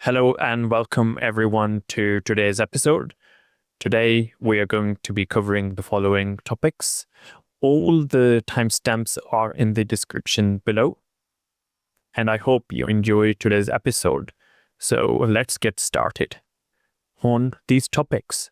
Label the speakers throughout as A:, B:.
A: Hello and welcome everyone to today's episode. Today we are going to be covering the following topics. All the timestamps are in the description below. And I hope you enjoy today's episode. So let's get started on these topics.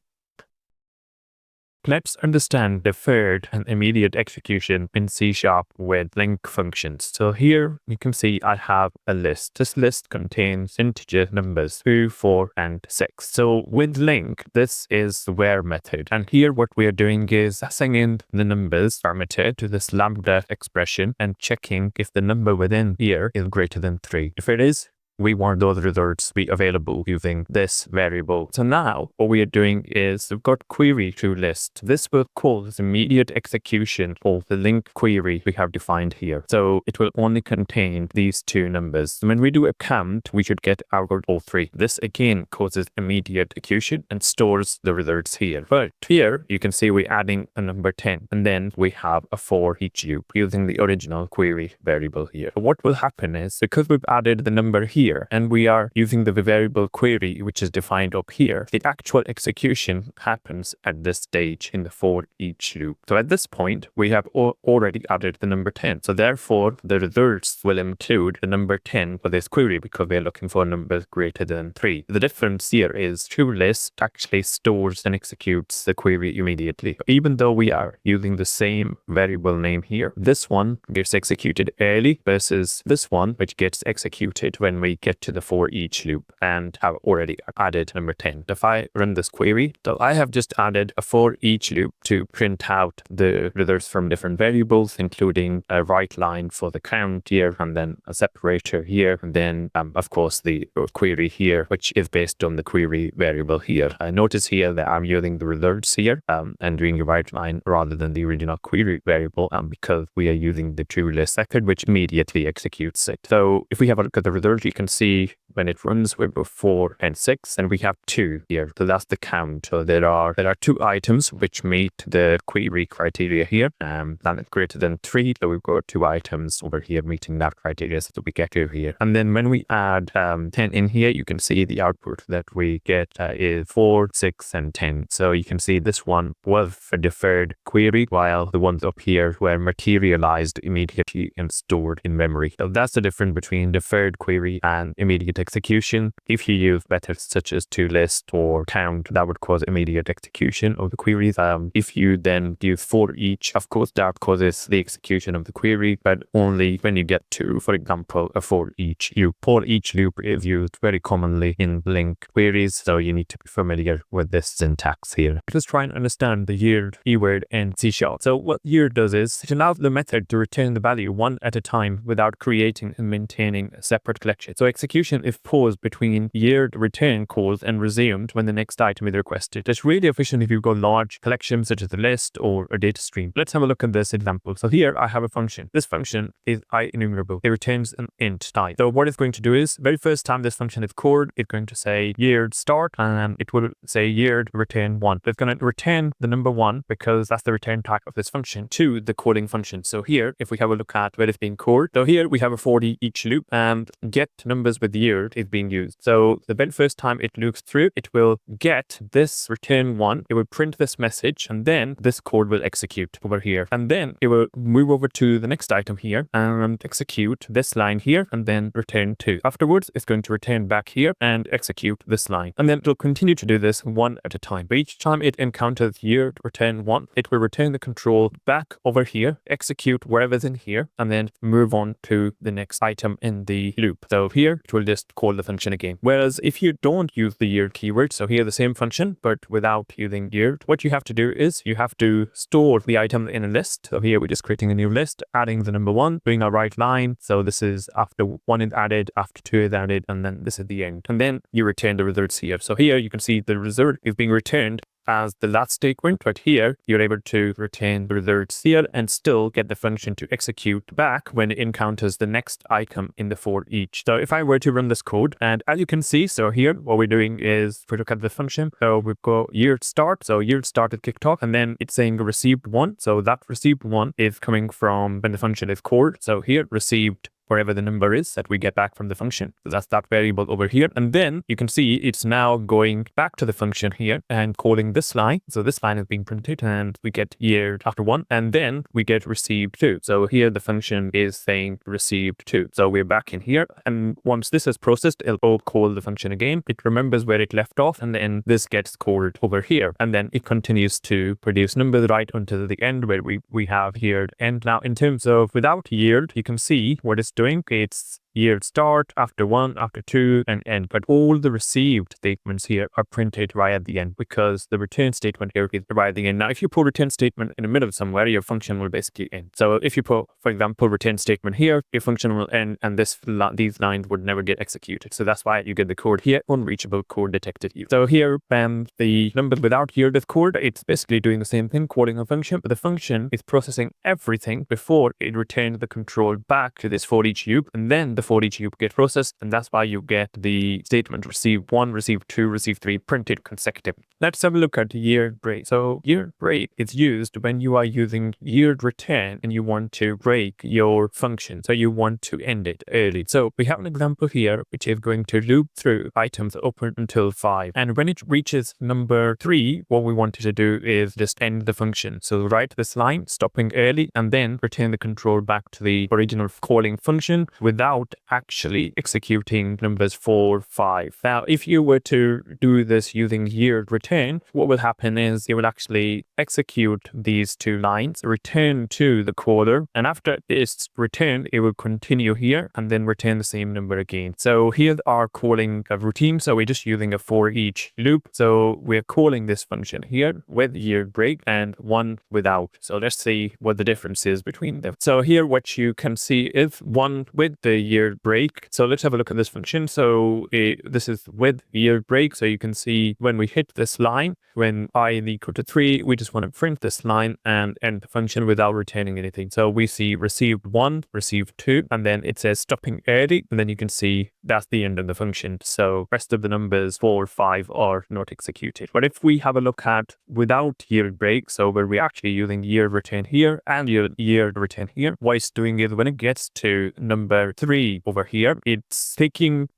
A: Let's understand deferred and immediate execution in C# with LINQ functions. So here you can see I have a list. This list contains integer numbers 2, 4, and 6. So with LINQ, this is the where method. And here what we are doing is passing in the numbers parameter to this lambda expression and checking if the number within here is greater than 3. If it is, we want those results to be available using this variable. So now what we are doing is we've got query to list. This will cause immediate execution of the LINQ query we have defined here. So it will only contain these two numbers. When we do a count, we should get out all three. This again causes immediate execution and stores the results here. But here you can see we're adding a number 10 and then we have a for each loop using the original query variable here. So what will happen is because we've added the number here and we are using the variable query which is defined up here, the actual execution happens at this stage in the for each loop. So at this point we have already added the number 10. So therefore the results will include the number 10 for this query because we're looking for numbers greater than 3. The difference here is toList actually stores and executes the query immediately. Even though we are using the same variable name here, this one gets executed early versus this one which gets executed when we get to the for each loop and have already added number 10. If I run this query, so I have just added a for each loop to print out the results from different variables, including a write line for the count here, and then a separator here, and then of course the query here, which is based on the query variable here. Notice here that I'm using the results here and doing a write line rather than the original query variable because we are using the toList method, which immediately executes it. So if we have a look at the result, you can see when it runs with 4 and 6 and we have 2 here. So that's the count. So there are 2 items which meet the query criteria here and it's greater than 3. So we've got 2 items over here meeting that criteria, so we get to here. And then when we add 10 in here, you can see the output that we get is 4, 6, and 10. So you can see this one was a deferred query while the ones up here were materialized immediately and stored in memory. So that's the difference between deferred query and immediate execution. If you use methods such as toList or count, that would cause immediate execution of the queries. If you then use for each, of course that causes the execution of the query, but only when you get to, for example, a for each loop. For each loop is used very commonly in LINQ queries, so you need to be familiar with this syntax here. Let's try and understand the yield keyword in C#. So what yield does is it allows the method to return the value one at a time without creating and maintaining a separate collection. So execution is paused between yield return calls and resumed when the next item is requested. It's really efficient if you've got large collections such as a list or a data stream. Let's have a look at this example. So here I have a function. This function is IEnumerable. It returns an int type. So what it's going to do is very first time this function is called, it's going to say yield start and it will say yield return 1. It's going to return the number 1 because that's the return type of this function to the calling function. So here if we have a look at where it's being called, so here we have a for each loop and get numbers with yield is being used. So the very first time it loops through, it will get this return 1, it will print this message, and then this code will execute over here. And then it will move over to the next item here and execute this line here and then return 2. Afterwards, it's going to return back here and execute this line. And then it will continue to do this one at a time. But each time it encounters yield return 1, it will return the control back over here, execute wherever's in here, and then move on to the next item in the loop. So here it will just call the function again. Whereas if you don't use the yield keyword, so here the same function but without using yield, what you have to do is you have to store the item in a list. So here we're just creating a new list, adding the number 1, doing a write line. So this is after 1 is added, after 2 is added, and then this is the end. And then you return the results here. So here you can see the result is being returned as the last statement, but here you're able to retain the results here and still get the function to execute back when it encounters the next item in the for each. So if I were to run this code, and as you can see, so here what we're doing is we look at the function. So we've got yield start. So yield start is kicked off and then it's saying received 1. So that received 1 is coming from when the function is called. So here received wherever the number is that we get back from the function. So that's that variable over here. And then you can see it's now going back to the function here and calling this line. So this line is being printed and we get year after 1, and then we get received 2. So here the function is saying received 2. So we're back in here, and once this is processed, it'll call the function again. It remembers where it left off, and then this gets called over here, and then it continues to produce numbers right until the end where we have here end. Now in terms of without yield, you can see what it's doing. It's yield start, after 1, after 2, and end. But all the received statements here are printed right at the end because the return statement here is right at the end. Now, if you put return statement in the middle somewhere, your function will basically end. So if you put, for example, return statement here, your function will end, and these lines would never get executed. So that's why you get the code here, unreachable code detected here. So here, the number without yield is called. It's basically doing the same thing, calling a function, but the function is processing everything before it returns the control back to this for each loop, and then the for each loop get processed, and that's why you get the statement receive 1, receive 2, receive 3 printed consecutively. Let's have a look at yield break. So yield break is used when you are using yield return and you want to break your function. So you want to end it early. So we have an example here which is going to loop through items open until 5. And when it reaches number 3, what we wanted to do is just end the function. So write this line, stopping early, and then return the control back to the original calling function without actually executing numbers 4, 5. Now, if you were to do this using yield return, what will happen is it will actually execute these 2 lines, return to the caller, and after this return, it will continue here and then return the same number again. So here are calling a routine. So we're just using a for each loop. So we're calling this function here with yield break and one without. So let's see what the difference is between them. So here what you can see is one with the yield break. So let's have a look at this function. So this is with yield break. So you can see when we hit this line, when I is equal to 3, we just want to print this line and end the function without returning anything. So we see received 1, received 2, and then it says stopping early, and then you can see that's the end of the function. So rest of the numbers 4, 5 are not executed. But if we have a look at without yield break, so where we're actually using yield return here and yield return here, what it's doing is when it gets to number 3 over here, it's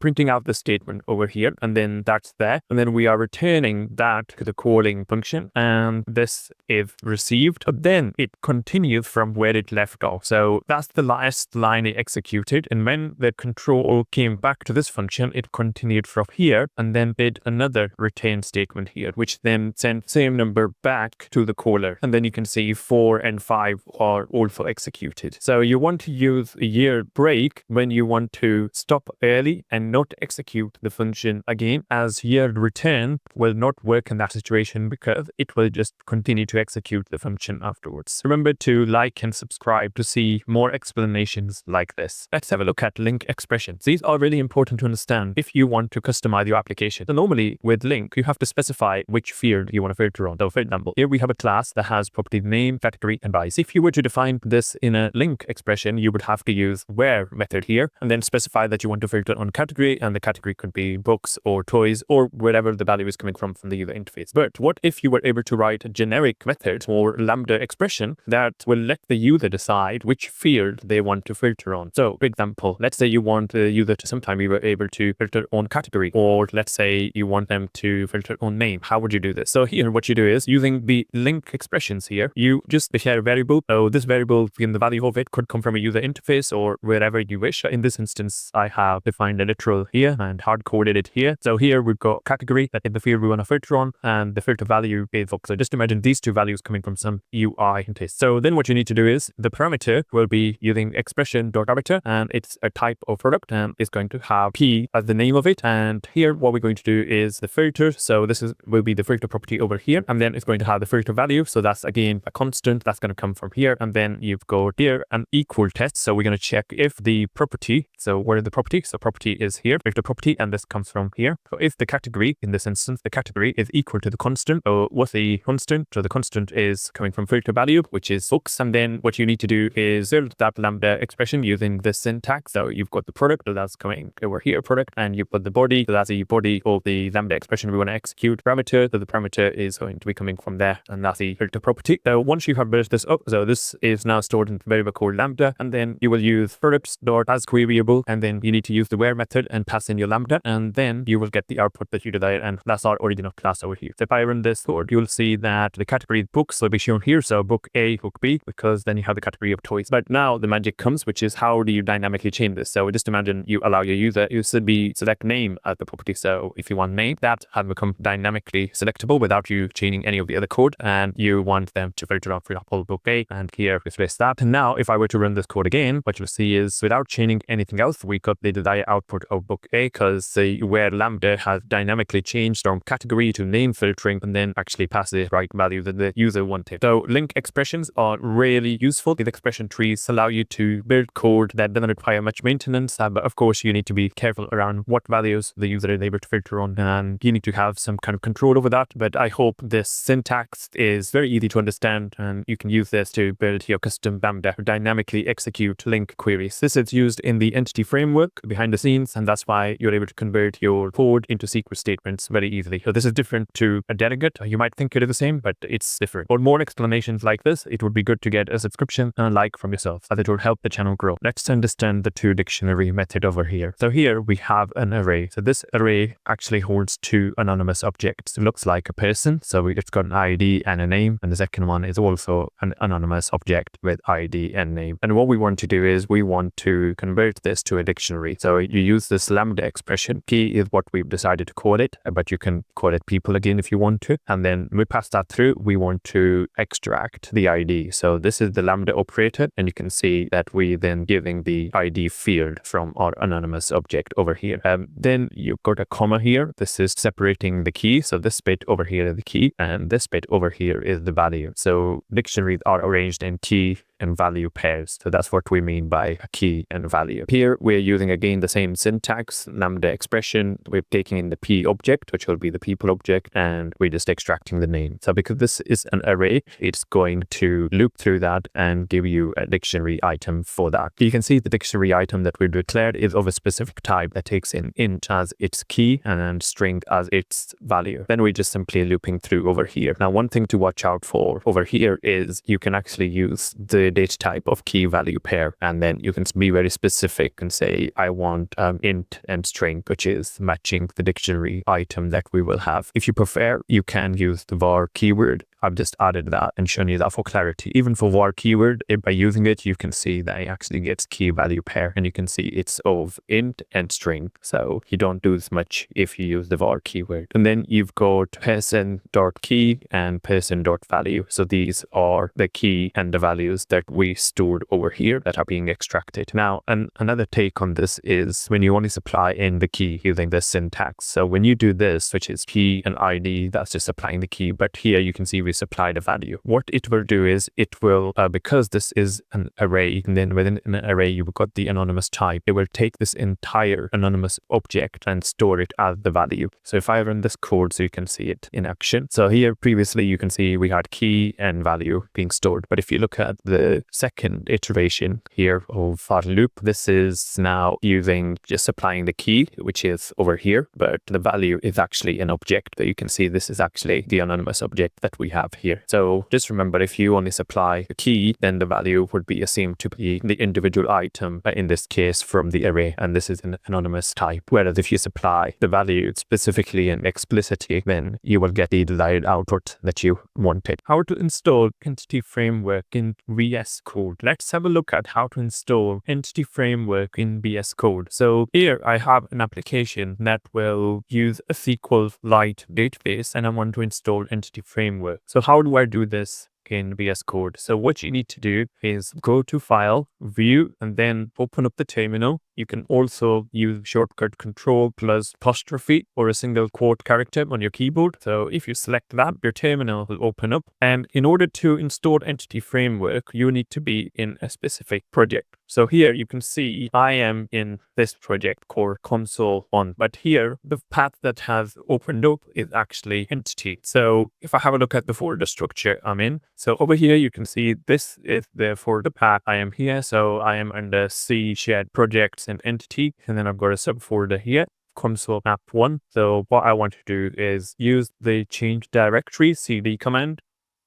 A: printing out the statement over here, and then that's there, and then we are returning that to the calling function, and this is received, but then it continues from where it left off. So that's the last line it executed, and when the control came back to this function, it continued from here and then did another return statement here, which then sent same number back to the caller, and then you can see 4 and 5 are also executed. So you want to use a yield break when you want to stop early and not execute the function again, as yield return will not work in that situation because it will just continue to execute the function afterwards. Remember to like and subscribe to see more explanations like this. Let's have a look at LINQ expressions. These are really important to understand if you want to customize your application. So normally with LINQ, you have to specify which field you want to filter on. So for example, here we have a class that has property name, category, and price. If you were to define this in a LINQ expression, you would have to use where method here and then specify that you want to filter on category, and the category could be books or toys or wherever the value is coming from the user interface. But what if you were able to write a generic method or lambda expression that will let the user decide which field they want to filter on? So for example, let's say you want the user to sometime be able to filter on category, or let's say you want them to filter on name. How would you do this? So here what you do is using the LINQ expressions here, you just declare a variable. So this variable, in the value of it could come from a user interface or wherever you wish. In this instance, I have defined a literal here and hard coded it here. So here we've got category, that is the field we want to filter on, and the filter value is book. So just imagine these two values coming from some UI interface. So then what you need to do is the parameter will be using expression.parameter, and it's a type of product, and it's going to have p as the name of it. And here what we're going to do is the filter. So this will be the filter property over here, and then it's going to have the filter value. So that's again a constant that's going to come from here, and then you've got here an equal test. So we're going to check if the property, so where is the property? So property is here, filter property, and this comes from here. So if the category, in this instance, the category is equal to the constant. So what's the constant? So the constant is coming from filter value, which is books. And then what you need to do is build that lambda expression using this syntax. So you've got the product, so that's coming over here, product, and you put the body, so that's the body of the lambda expression we want to execute. Parameter, so the parameter is going to be coming from there, and that's the filter property. So once you have built this up, so this is now stored in the variable called lambda, and then you will use products.asCode queryable, and then you need to use the where method and pass in your lambda, and then you will get the output that you desire, and that's our original class over here. So if I run this code, you'll see that the category books will be shown here. So book A, book B, because then you have the category of toys. But now the magic comes, which is how do you dynamically change this? So just imagine you allow your user to be select name as the property. So if you want name, that has become dynamically selectable without you changing any of the other code, and you want them to filter on, for example, book A, and here replace that. And now if I were to run this code again, what you'll see is without changing anything else, we got the desired output of book A, because the where lambda has dynamically changed from category to name filtering, and then actually pass the right value that the user wanted. So LINQ expressions are really useful. These expression trees allow you to build code that doesn't require much maintenance, but of course you need to be careful around what values the user is able to filter on, and you need to have some kind of control over that. But I hope this syntax is very easy to understand, and you can use this to build your custom lambda to dynamically execute LINQ queries. This is used in the entity framework behind the scenes, and that's why you're able to convert your code into secret statements very easily. So this is different to a delegate. You might think it is the same, but it's different. For more explanations like this, it would be good to get a subscription and a like from yourself, as it will help the channel grow. Let's understand the two dictionary method over here. So here we have an array. So this array actually holds two anonymous objects. It looks like a person, so it's got an ID and a name, and the second one is also an anonymous object with ID and name. And what we want to do is we want to convert this to a dictionary. So you use this lambda expression. Key is what we've decided to call it, but you can call it people again if you want to. And then we pass that through. We want to extract the ID. So this is the lambda operator, and you can see that we then giving the ID field from our anonymous object over here. Then you've got a comma here. This is separating the key. So this bit over here is the key, and this bit over here is the value. So dictionaries are arranged in key and value pairs. So that's what we mean by a key and value. Here we're using again the same syntax, lambda expression. We're taking in the P object, which will be the people object, and we're just extracting the name. So because this is an array, it's going to loop through that and give you a dictionary item for that. You can see the dictionary item that we declared is of a specific type that takes in int as its key and string as its value. Then we're just simply looping through over here. Now, one thing to watch out for over here is you can actually use the data type of key value pair, and then you can be very specific and say I want int and string, which is matching the dictionary item that we will have. If you prefer, you can use the var keyword. I've just added that and shown you that for clarity. Even for var keyword, by using it, you can see that it actually gets key value pair, and you can see it's of int and string. So you don't do as much if you use the var keyword. And then you've got person.key and person.value. So these are the key and the values that we stored over here that are being extracted. Now, another take on this is when you only supply in the key using this syntax. So when you do this, which is key and ID, that's just applying the key. But here you can see we supply the value. What it will do is it will, because this is an array, and then within an array you've got the anonymous type, it will take this entire anonymous object and store it as the value. So if I run this code so you can see it in action. So here previously you can see we had key and value being stored. But if you look at the second iteration here of our loop, this is now using just supplying the key, which is over here, but the value is actually an object. But you can see this is actually the anonymous object that we have here. So just remember, if you only supply a key, then the value would be assumed to be the individual item, in this case from the array, and this is an anonymous type. Whereas if you supply the value specifically and explicitly, then you will get the desired output that you wanted. How to install Entity Framework in VSCode. Let's have a look at how to install Entity Framework in VSCode. So here I have an application that will use a SQLite database, and I want to install Entity Framework. So how do I do this in VSCode? So what you need to do is go to File, View, and then open up the terminal. You can also use shortcut Control plus apostrophe or a single quote character on your keyboard. So if you select that, your terminal will open up. And in order to install Entity Framework, you need to be in a specific project. So here you can see I am in this project called console 1, but here the path that has opened up is actually entity. So if I have a look at the folder structure I'm in, so over here you can see this is the folder path I am here. So I am under C shared projects and entity, and then I've got a subfolder here, console map 1. So what I want to do is use the change directory CD command,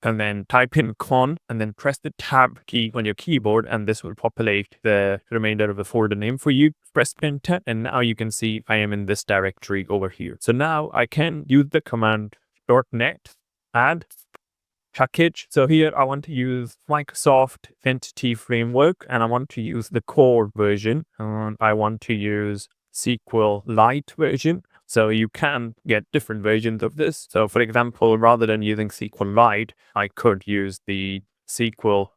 A: and then type in con and then press the tab key on your keyboard, and this will populate the remainder of the folder name for you. Press enter, and now you can see I am in this directory over here. So now I can use the command .net add package. So here I want to use Microsoft Entity Framework, and I want to use the core version, and I want to use SQLite version. So you can get different versions of this. So for example, rather than using SQLite, I could use the SQL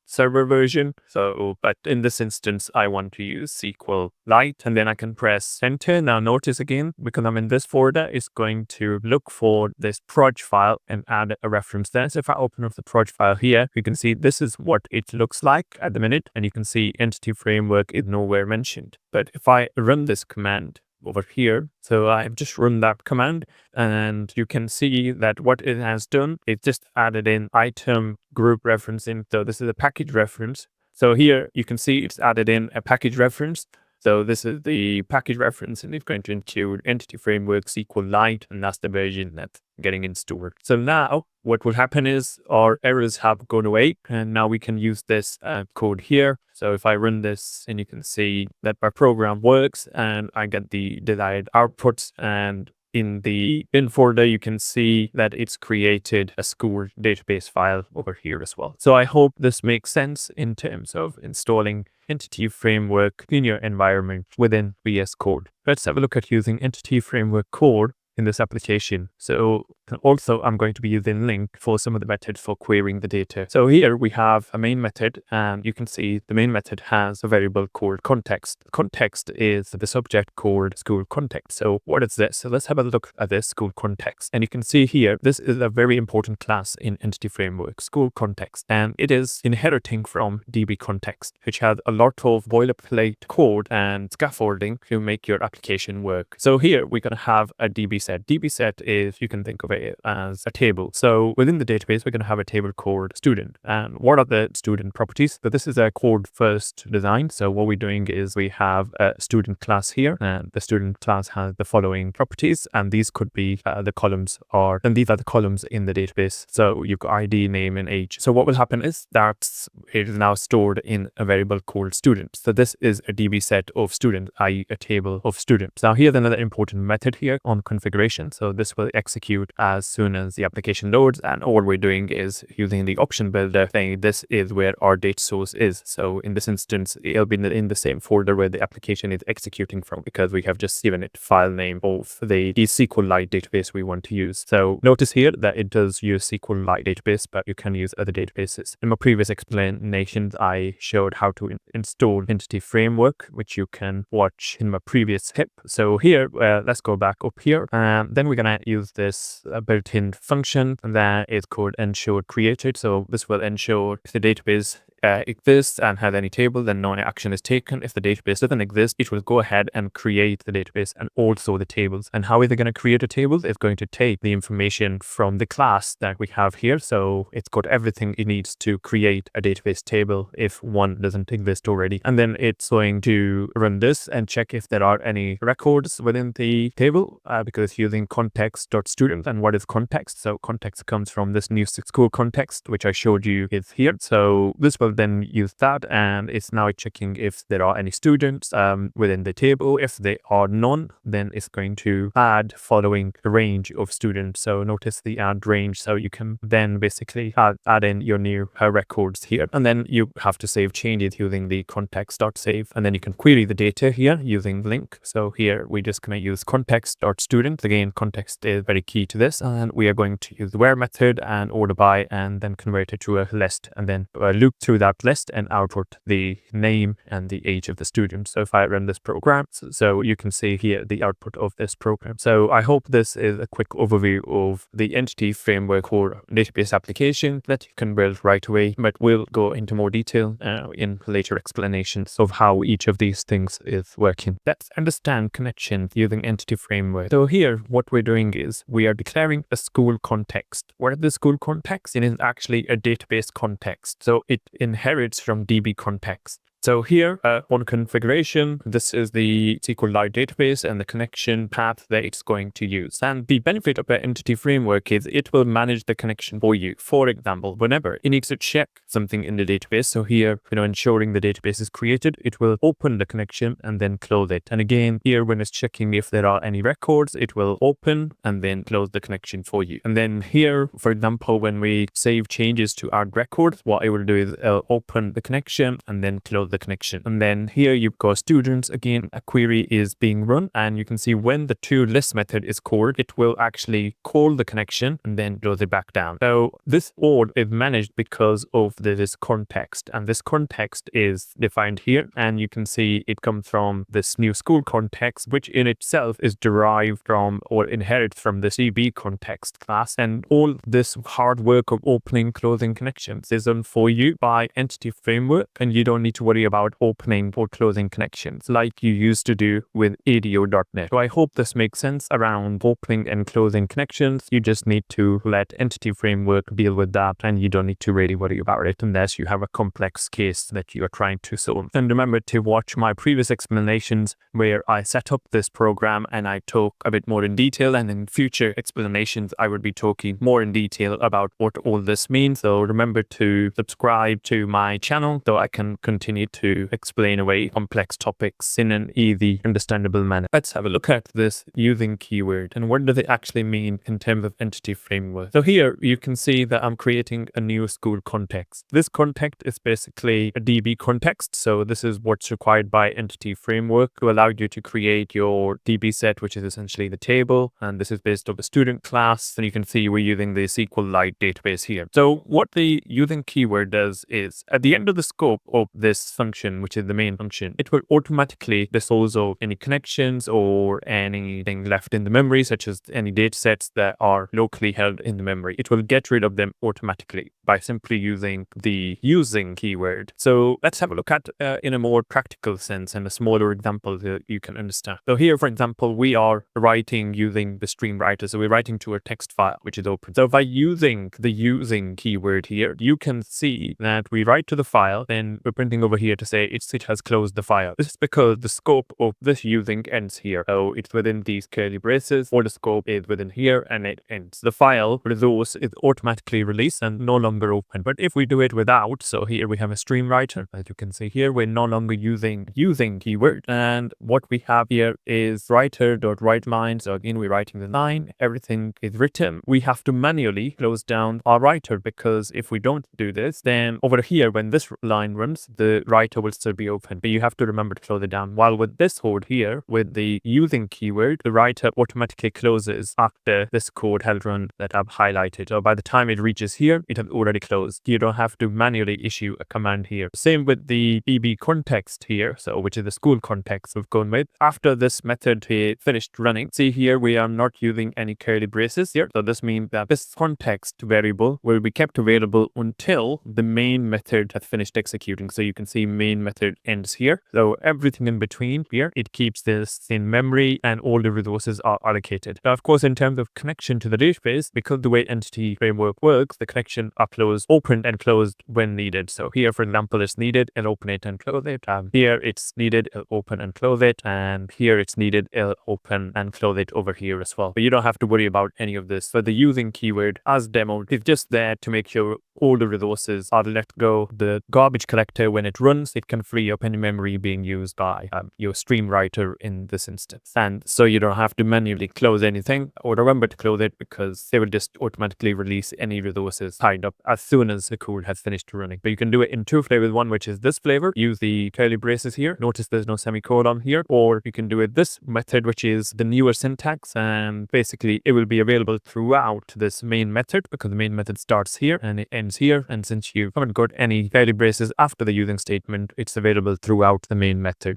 A: Server version. So, but in this instance, I want to use SQLite, and then I can press enter. Now notice again, because I'm in this folder, it's going to look for this proj file and add a reference there. So if I open up the proj file here, you can see this is what it looks like at the minute, and you can see Entity Framework is nowhere mentioned. But if I run this command over here, so I've just run that command, and you can see that what it has done, it just added in item group reference in. So this is a package reference. So here you can see it's added in a package reference. So this is the package reference, and it's going to include Entity Framework SQLite, and that's the version that's getting installed. So now what will happen is our errors have gone away, and now we can use this code here. So if I run this, and you can see that my program works and I get the desired outputs, and in the bin folder, you can see that it's created a school database file over here as well. So I hope this makes sense in terms of installing Entity Framework in your environment within VS Code. Let's have a look at using Entity Framework code in this application. So also I'm going to be using LINQ for some of the methods for querying the data. So here we have a main method, and you can see the main method has a variable called context. Context is the subject called school context. So what is this? So let's have a look at this school context. And you can see here, this is a very important class in Entity Framework, school context, and it is inheriting from DB context, which has a lot of boilerplate code and scaffolding to make your application work. So here we're going to have a DB set. DB set is, you can think of it as a table. So within the database, we're going to have a table called student. And what are the student properties? So this is a code first design. So what we're doing is we have a student class here, and the student class has the following properties, and these could be the columns, and these are the columns in the database. So you've got ID, name, and age. So what will happen is that it is now stored in a variable called student. So this is a DB set of student, i.e. a table of students. Now here's another important method here on configuration. So this will execute as soon as the application loads, and all we're doing is using the option builder saying this is where our data source is. So in this instance, it'll be in the same folder where the application is executing from, because we have just given it file name of the SQLite database we want to use. So notice here that it does use SQLite database, but you can use other databases. In my previous explanations, I showed how to install Entity Framework, which you can watch in my previous tip. So here, let's go back up here, and then we're going to use this built-in function that is called ensure created. So this will ensure if the database exists and has any table, then no action is taken. If the database doesn't exist, it will go ahead and create the database and also the tables. And how is it going to create a table? It's going to take the information from the class that we have here. So it's got everything it needs to create a database table if one doesn't exist already. And then it's going to run this and check if there are any records within the table, because it's using context.student. And what is context? So context comes from this new school context, which I showed you is here. So this will then use that, and it's now checking if there are any students within the table. If they are none, then it's going to add following range of students. So notice the add range. So you can then basically add in your new records here, and then you have to save changes using the context.save, and then you can query the data here using LINQ. So here we just going to use context.student. Again, context is very key to this, and we are going to use the where method and order by, and then convert it to a list, and then loop through that list and output the name and the age of the student. So if I run this program, so you can see here the output of this program. So I hope this is a quick overview of the Entity Framework or database application that you can build right away, but we'll go into more detail in later explanations of how each of these things is working. Let's understand connections using Entity Framework. So here what we're doing is we are declaring a school context. What is the school context? It is actually a database context. So it inherits from DB context. So here on configuration, this is the SQLite database and the connection path that it's going to use. And the benefit of the entity framework is it will manage the connection for you. For example, whenever it needs to check something in the database, so here, ensuring the database is created, it will open the connection and then close it. And again, here when it's checking if there are any records, it will open and then close the connection for you. And then here, for example, when we save changes to our records, what I will do is open the connection and then close the connection. And then here you've got students. Again, a query is being run, and you can see when the toList method is called, it will actually call the connection and then close it back down. So this all is managed because of this context, and this context is defined here, and you can see it comes from this new school context, which in itself is derived from or inherits from the CB context class. And all this hard work of opening, closing connections is done for you by entity framework, and you don't need to worry about opening or closing connections like you used to do with ADO.NET. So I hope this makes sense around opening and closing connections. You just need to let entity framework deal with that, and you don't need to really worry about it unless you have a complex case that you are trying to solve. And remember to watch my previous explanations where I set up this program and I talk a bit more in detail, and in future explanations I would be talking more in detail about what all this means. So remember to subscribe to my channel so I can continue to explain away complex topics in an easy, understandable manner. Let's have a look at this using keyword and what does it actually mean in terms of entity framework. So here you can see that I'm creating a new school context. This context is basically a DB context. So this is what's required by entity framework to allow you to create your DB set, which is essentially the table. And this is based on the student class. And you can see we're using the SQLite database here. So what the using keyword does is at the end of the scope of this function, which is the main function, it will automatically dispose of any connections or anything left in the memory, such as any data sets that are locally held in the memory. It will get rid of them automatically by simply using the using keyword. So let's have a look at in a more practical sense and a smaller example that you can understand. So here, for example, we are writing using the stream writer. So we're writing to a text file, which is open. So by using the using keyword here, you can see that we write to the file, then we're printing over here to say it has closed the file. This is because the scope of this using ends here. So it's within these curly braces, or the scope is within here and it ends. The file resource is automatically released and no longer open. But if we do it without, so here we have a stream writer, as you can see here, we're no longer using keyword. And what we have here is writer.writeLine. So again, we're writing the line, everything is written. We have to manually close down our writer, because if we don't do this, then over here, when this line runs, the writer will still be open, but you have to remember to close it down. While with this code here, with the using keyword, the writer automatically closes after this code has run that I've highlighted. So by the time it reaches here, it has already closed. You don't have to manually issue a command here. Same with the DB context here, so which is the school context we've gone with. After this method finished running, see here, we are not using any curly braces here. So this means that this context variable will be kept available until the main method has finished executing. So you can see main method ends here. So everything in between here, it keeps this in memory and all the resources are allocated. Now, of course, in terms of connection to the database, because the way entity framework works, the connection are closed, opened and closed when needed. So here, for example, it's needed, it'll open it and close it. Here it's needed, it'll open and close it. And here it's needed, it'll open and close it over here as well. But you don't have to worry about any of this. So the using keyword as demoed is just there to make sure all the resources are let go. The garbage collector, when it runs, it can free up any memory being used by your stream writer in this instance. And so you don't have to manually close anything or remember to close it, because they will just automatically release any resources tied up as soon as the code has finished running. But you can do it in two flavors. One, which is this flavor, use the curly braces here. Notice there's no semicolon here. Or you can do it this method, which is the newer syntax, and basically it will be available throughout this main method, because the main method starts here and it ends here. And since you haven't got any curly braces after the using statement, it's available throughout the main method.